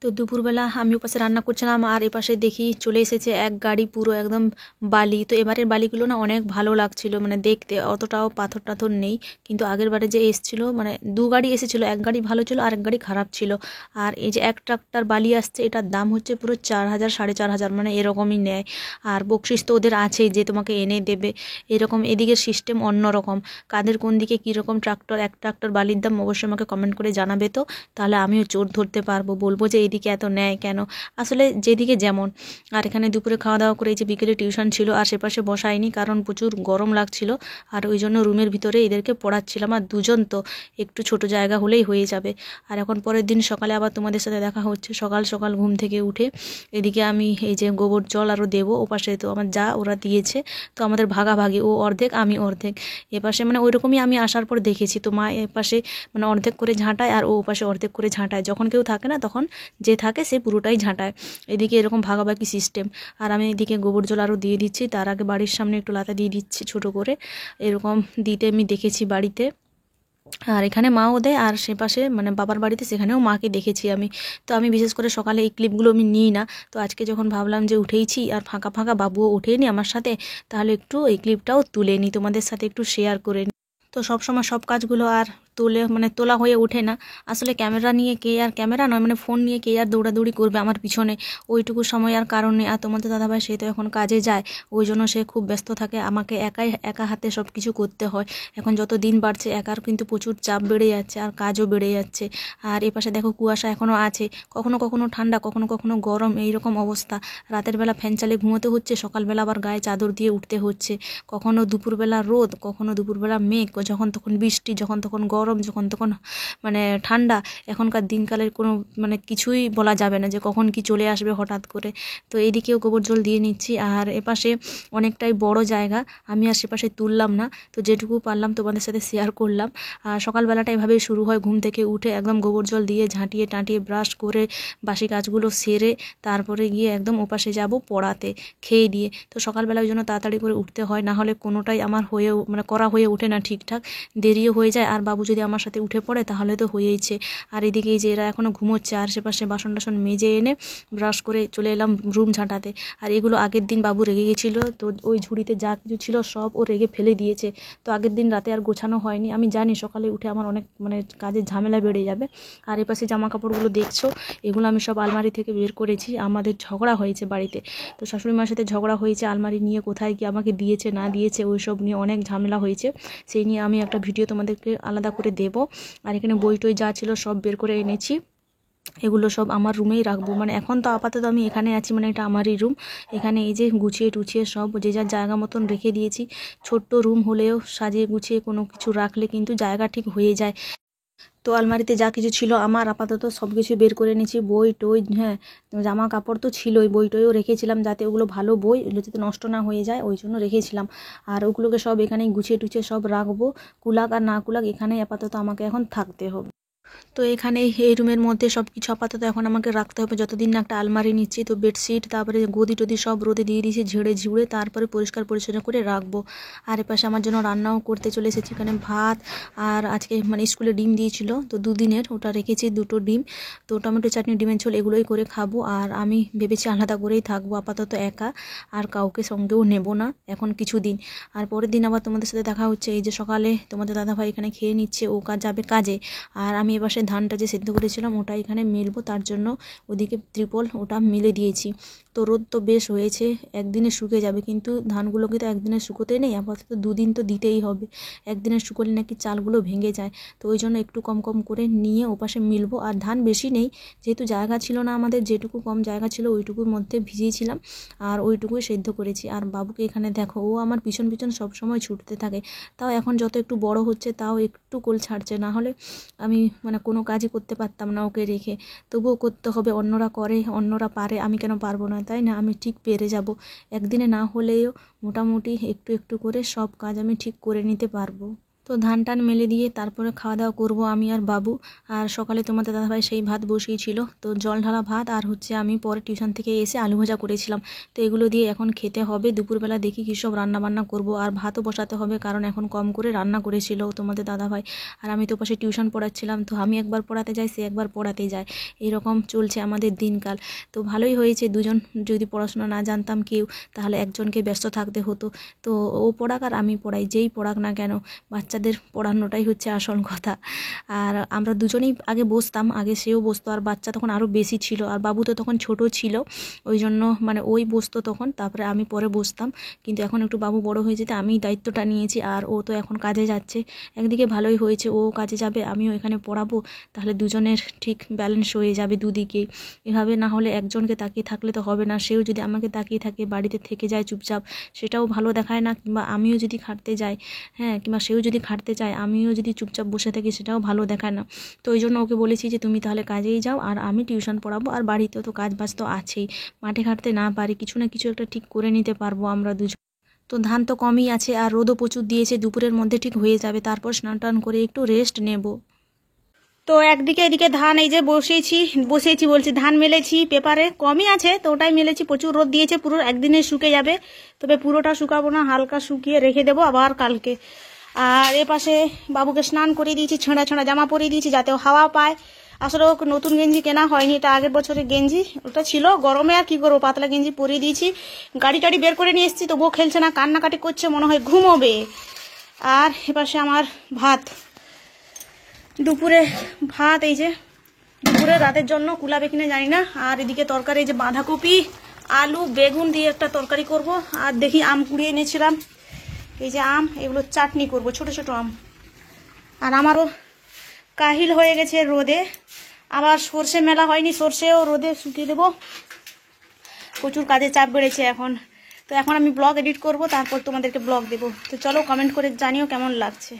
তো দুপুরবেলা আমি ওপাশে রান্না করছিলাম আর এপাশে দেখি চলে এসেছে এক গাড়ি পুরো একদম বালি। তো এবারের বালিগুলো না অনেক ভালো লাগছিল, মানে দেখতে অতটাও পাথর টাথর নেই। কিন্তু আগের বারে যে এসছিল মানে দু গাড়ি এসেছিল, এক গাড়ি ভালো ছিল আর এক গাড়ি খারাপ ছিল। আর এই যে এক ট্রাক্টর বালি আসছে, এটার দাম হচ্ছে পুরো 4,000 4,500, মানে এরকমই নেয়। আর বকশিস তো ওদের আছেই যে তোমাকে এনে দেবে এরকম। এদিকের সিস্টেম অন্যরকম। কাদের কোন দিকে কীরকম ট্রাক্টর, এক ট্রাক্টর বালির দাম অবশ্যই আমাকে কমেন্ট করে জানাবে, তো তাহলে আমিও চোর ধরতে পারবো, বলবো যে এইদিকে এত নেয় কেন। আসলে যেদিকে যেমন। আর এখানে দুপুরে খাওয়া দাওয়া করে এই যে বিকেলে টিউশন ছিল, আশেপাশে বসাইনি কারণ প্রচুর গরম লাগছিল। আর ওই জন্য রুমের ভিতরে এদেরকে পড়াচ্ছিলাম। আর দুজন তো একটু ছোট জায়গা হলেই হয়ে যাবে। আর এখন পরের দিন সকালে আবার তোমাদের সাথে দেখা হচ্ছে। সকাল সকাল ঘুম থেকে উঠে এদিকে আমি এই যে গোবর জল আরও দেবো। ওপাশে তো আমার যা ওরা দিয়েছে, তো আমাদের ভাগাভাগি, ও অর্ধেক আমি অর্ধেক। এপাশে মানে ওইরকমই আমি আসার পর দেখেছি, তো মা এপাশে মানে অর্ধেক করে ঝাঁটায় আর ও পাশে অর্ধেক করে ঝাঁটায়। যখন কেউ থাকে না তখন যে থাকে সে পুরোটাই ঝাঁটায়। এদিকে এরকম ভাগাভাগি সিস্টেম। আর আমি এদিকে গোবর জল আরও দিয়ে দিচ্ছি, তার আগে বাড়ির সামনে একটু লাতা দিয়ে দিচ্ছি ছোট করে। এরকম দিতে আমি দেখেছি বাড়িতে। আর এখানে মাও দেয়, আর সে পাশে মানে বাবার বাড়িতে সেখানেও মাকে দেখেছি আমি। তো আমি বিশেষ করে সকালে এই ক্লিপগুলো আমি নিই না। তো আজকে যখন ভাবলাম যে উঠেইছি আর ফাঁকা ফাঁকা বাবুও ওঠেনি আমার সাথে, তাহলে একটু এই ক্লিপটাও তুলে নিই, তোমাদের সাথে একটু শেয়ার করে নিই। তো সবসময় সব কাজগুলো আর তোলা হয়ে ওঠে না। আসলে ক্যামেরা নিয়ে কে আর, ক্যামেরা নয় মানে ফোন নিয়ে কে আর দৌড়াদৌড়ি করবে আমার পিছনে, ওইটুকু সময় আর কারণ নেই। আর তোমাদের দাদাভাই সে তো এখন কাজে যায়, ওই জন্য সে খুব ব্যস্ত থাকে, আমাকে একা হাতে সব কিছু করতে হয়। এখন যত দিন বাড়ছে একার কিন্তু প্রচুর চাপ বেড়ে যাচ্ছে আর কাজও বেড়ে যাচ্ছে। আর এপাশে দেখো কুয়াশা এখনও আছে, কখনো কখনো ঠান্ডা কখনো কখনো গরম, এইরকম অবস্থা। রাতের বেলা ফ্যান চালিয়ে ঘুমোতে হচ্ছে, সকালবেলা আবার গায়ে চাদর দিয়ে উঠতে হচ্ছে। কখনো দুপুরবেলা রোদ, কখনো দুপুরবেলা মেঘ, যখন তখন বৃষ্টি, যখন তখন গরম, যখন তখন মানে ঠান্ডা। এখনকার দিনকালের কোনো মানে কিছুই বলা যাবে না যে কখন কি চলে আসবে হঠাৎ করে। তো এইদিকেও গোবর জল দিয়ে নিচ্ছি। আর এপাশে অনেকটাই বড় জায়গা, আমি আর সেপাশে তুললাম না, তো যেটুকু পারলাম তোমাদের সাথে শেয়ার করলাম। আর সকালবেলাটা এভাবেই শুরু হয়, ঘুম থেকে উঠে একদম গোবর জল দিয়ে ঝাঁটিয়ে টাঁটিয়ে ব্রাশ করে বাসি কাজগুলো সেরে তারপরে গিয়ে একদম ওপাশে যাব পড়াতে খেয়ে দিয়ে। তো সকালবেলা ওই জন্য তাড়াতাড়ি করে উঠতে হয়, না হলে কোনোটাই আমার মানে করা হয়ে ওঠে না ঠিকঠাক, দেরিও হয়ে যায়। আর বাবু যদি আমার সাথে উঠে পড়ে তাহলে তো হয়েইছে। আর এদিকে এই যে এরা এখনও ঘুমোচ্ছে, আর সেপাশে বাসন টাসন মেজে এনে ব্রাশ করে চলে এলাম রুম ঝাঁটাতে। আর এগুলো আগের দিন বাবু রেগে গেছিলো, তো ওই ঝুড়িতে যা কিছু ছিল সব ও রেগে ফেলে দিয়েছে। তো আগের দিন রাতে আর গোছানো হয়নি। আমি জানি সকালে উঠে আমার অনেক মানে কাজের ঝামেলা বেড়ে যাবে। আর এপাশে জামা কাপড়গুলো দেখছো, এগুলো আমি সব আলমারি থেকে বের করেছি। আমাদের ঝগড়া হয়েছে বাড়িতে, তো শাশুড়ি মার সাথে ঝগড়া হয়েছে আলমারি নিয়ে, কোথায় কি আমাকে দিয়েছে না দিয়েছে ওই সব নিয়ে অনেক ঝামেলা হয়েছে। সেই নিয়ে আমি একটা ভিডিও তোমাদেরকে আলাদা করে দেব। আর এখানে বই টই যা ছিল সব বের করে এনেছি, এগুলো সব আমার রুমেই রাখবো। মানে এখন তো আপাতত আমি এখানে আছি, মানে এটা আমারই রুম। এখানে এই যে গুছিয়ে টুছিয়ে সব যে যার জায়গা মতন রেখে দিয়েছি। ছোট্ট রুম হলেও সাজিয়ে গুছিয়ে কোনো কিছু রাখলে কিন্তু জায়গা ঠিক হয়ে যায়। তো আলমারিতে যা কিছু ছিল আমার আপাতত সব কিছু বের করে নিয়েছি, বই টই, হ্যাঁ জামা কাপড় তো ছিলই, বই টইও রেখেছিলাম যাতে ওগুলো ভালো বই, ওগুলো যাতে নষ্ট না হয়ে যায় ওই জন্য রেখেছিলাম। আর ওগুলোকে সব এখানেই গুছিয়ে টুছিয়ে সব রাখবো, কুলাক আর না কুলাক এখানেই আপাতত আমাকে এখন থাকতে হবে। তো এখানে এই রুমের মধ্যে সব কিছু আপাতত এখন আমাকে রাখতে হবে, যতদিন না একটা আলমারি নিচ্ছি। তো বেডশিট তারপরে গদি টদি সব রোদে দিয়ে দিয়েছি ঝেড়ে ঝুড়ে, তারপরে পরিষ্কার পরিচ্ছন্ন করে রাখবো। আর এপাশে আমার জন্য রান্নাও করতে চলে এসেছি, এখানে ভাত আর আজকে মানে স্কুলে ডিম দিয়েছিল তো দুদিনের, ওটা রেখেছি দুটো ডিম। তো টমেটো চাটনি ডিমের ঝোল এগুলোই করে খাবো। আর আমি ভেবেছি আলাদা করেই থাকবো আপাতত একা, আর কাউকে সঙ্গেও নেব না এখন কিছুদিন। আর পরের দিন আবার তোমাদের সাথে দেখা হচ্ছে। এই যে সকালে তোমাদের দাদাভাই এখানে খেয়ে নিচ্ছে, ও যাবে কাজে। আর আমি এপাশে ধানটা যে সেদ্ধ করেছিলাম ওটা এখানে মেলবো, তার জন্য ওদিকে ত্রিপল ওটা মেলে দিয়েছি। তো রোদ তো বেশ হয়েছে, একদিনে শুকিয়ে যাবে, কিন্তু ধানগুলোকে তো একদিনে শুকোতে নেই, আপাতত দুদিন তো দিতেই হবে। একদিনে শুকোলে নাকি চালগুলো ভেঙে যায়, তো ওই জন্য একটু কম কম করে নিয়ে ওপাশে মিলবো। আর ধান বেশি নেই, যেহেতু জায়গা ছিল না আমাদের, যেটুকু কম জায়গা ছিল ওইটুকুর মধ্যে ভিজিয়েছিলাম আর ওইটুকুই সেদ্ধ করেছি। আর বাবুকে এখানে দেখো, ও আমার পিছন পিছন সবসময় ছুটতে থাকে। তাও এখন যত একটু বড় হচ্ছে তাও একটু কোল ছাড়ছে, না হলে আমি মানে কোনো কাজই করতে পারতাম না ওকে রেখে। তবুও করতে হবে, অন্যরা করে অন্যরা পারে, আমি কেন পারবো না, তাই না? আমি ঠিক পেরে যাব, একদিনে না হলেও মোটামুটি একটু একটু করে সব কাজ আমি ঠিক করে নিতে পারবো। তো ধান টান মেলে দিয়ে তারপরে খাওয়া দাওয়া করবো আমি আর বাবু। আর সকালে তোমাদের দাদাভাই সেই ভাত বসিয়েছিল, তো জল ঢালা ভাত, আর হচ্ছে আমি পরে টিউশন থেকে এসে আলু ভাজা করেছিলাম। তো এগুলো দিয়ে এখন খেতে হবে। দুপুরবেলা দেখি কী সব রান্নাবান্না করব, আর ভাতও বসাতে হবে, কারণ এখন কম করে রান্না করেছিল তোমাদের দাদাভাই। আর আমি তো পাশে টিউশন পড়াচ্ছিলাম, তো আমি একবার পড়াতে যাই, সে একবার পড়াতে যায়, এরকম চলছে আমাদের দিনকাল। তো ভালোই হয়েছে, দুজন যদি পড়াশোনা না জানতাম কেউ, তাহলে একজনকে ব্যস্ত থাকতে হতো। তো ও পড়াক আর আমি পড়াই, যেই পড়াক না কেন, বাচ্চাদের পড়ানোটাই হচ্ছে আসল কথা। আর আমরা দুজনেই আগে বসতাম, আগে সেও বসতো, আর বাচ্চা তখন আরও বেশি ছিল, আর বাবু তো তখন ছোট ছিল, ওই জন্য মানে ওই বসতো তখন, তারপরে আমি পরে বসতাম। কিন্তু এখন একটু বাবু বড় হয়ে যেতে আমি দায়িত্বটা নিয়েছি, আর ও তো এখন কাজে যাচ্ছে। একদিকে ভালোই হয়েছে, ও কাজে যাবে, আমিও এখানে পড়াবো, তাহলে দুজনের ঠিক ব্যালেন্স হয়ে যাবে দুদিকেই। এভাবে না হলে একজনকে তাকিয়ে থাকলে তো হবে না, সেও যদি আমাকে তাকিয়ে থাকে, বাড়িতে থেকে যায় চুপচাপ, সেটাও ভালো দেখায় না। কিংবা আমিও যদি খাটতে যাই, হ্যাঁ, কিংবা সেও যদি খাটতে চায়, আমিও যদি চুপচাপ বসে থাকি, সেটাও ভালো দেখায় না। তো ওই জন্য ওকে বলেছি যে তুমি তাহলে কাজেই যাও, আর আমি টিউশন পড়াবো, আর বাড়িতেও তো কাজ বাজ তো আছেই, মাঠে ঘাটতে না পারি, কিছু না কিছু একটা ঠিক করে নিতে পারবো আমরা দুজন। তো ধান তো কমই আছে, আর রোদও প্রচুর দিয়েছে, দুপুরের মধ্যে ঠিক হয়ে যাবে, তারপর স্নান টান করে একটু রেস্ট নেব। তো একদিকে এদিকে ধান এই যে বসিয়েছি বলছি, ধান মেলেছি পেপারে, কমই আছে তো ওটাই মেলেছি, প্রচুর রোদ দিয়েছে, পুরো একদিনে শুকে যাবে, তবে পুরোটা শুকাবো না, হালকা শুকিয়ে রেখে দেবো আবার কালকে। আর এ পাশে বাবুকে স্নান করিয়ে দিয়েছি, ছেঁড়া ছেঁড়া জামা পরিয়ে দিয়েছি যাতে ও হাওয়া পায়। আসলে ওকে নতুন গেঞ্জি কেনা হয়নি, এটা আগের বছরের গেঞ্জি, ওটা ছিল গরমে, আর কি করবো, পাতলা গেঞ্জি পরিয়ে দিয়েছি। গাড়ি টাড়ি বের করে নিয়ে এসেছি, তবুও খেলছে না, কান্নাকাটি করছে, মনে হয় ঘুমোবে। আর এপাশে আমার ভাত, দুপুরে ভাত, এই যে দুপুরে রাতের জন্য কুলাবে কিনা জানি না। আর এদিকে তরকারি, এই যে বাঁধাকপি আলু বেগুন দিয়ে একটা তরকারি করব। আর দেখি আম কুড়িয়ে এনেছিলাম, এই যে আম, এগুলো চাটনি করব, ছোট ছোট আম। আর আমারও কাহিল হয়ে গেছে রোদে, আবার সর্ষে মেলা হয়নি, সর্ষেও রোদে শুকিয়ে দেবো, প্রচুর কাজের চাপ বেড়েছে এখন। তো এখন আমি ব্লগ এডিট করব, তারপর তোমাদেরকে ব্লগ দেবো। তো চলো কমেন্ট করে জানিও কেমন লাগছে।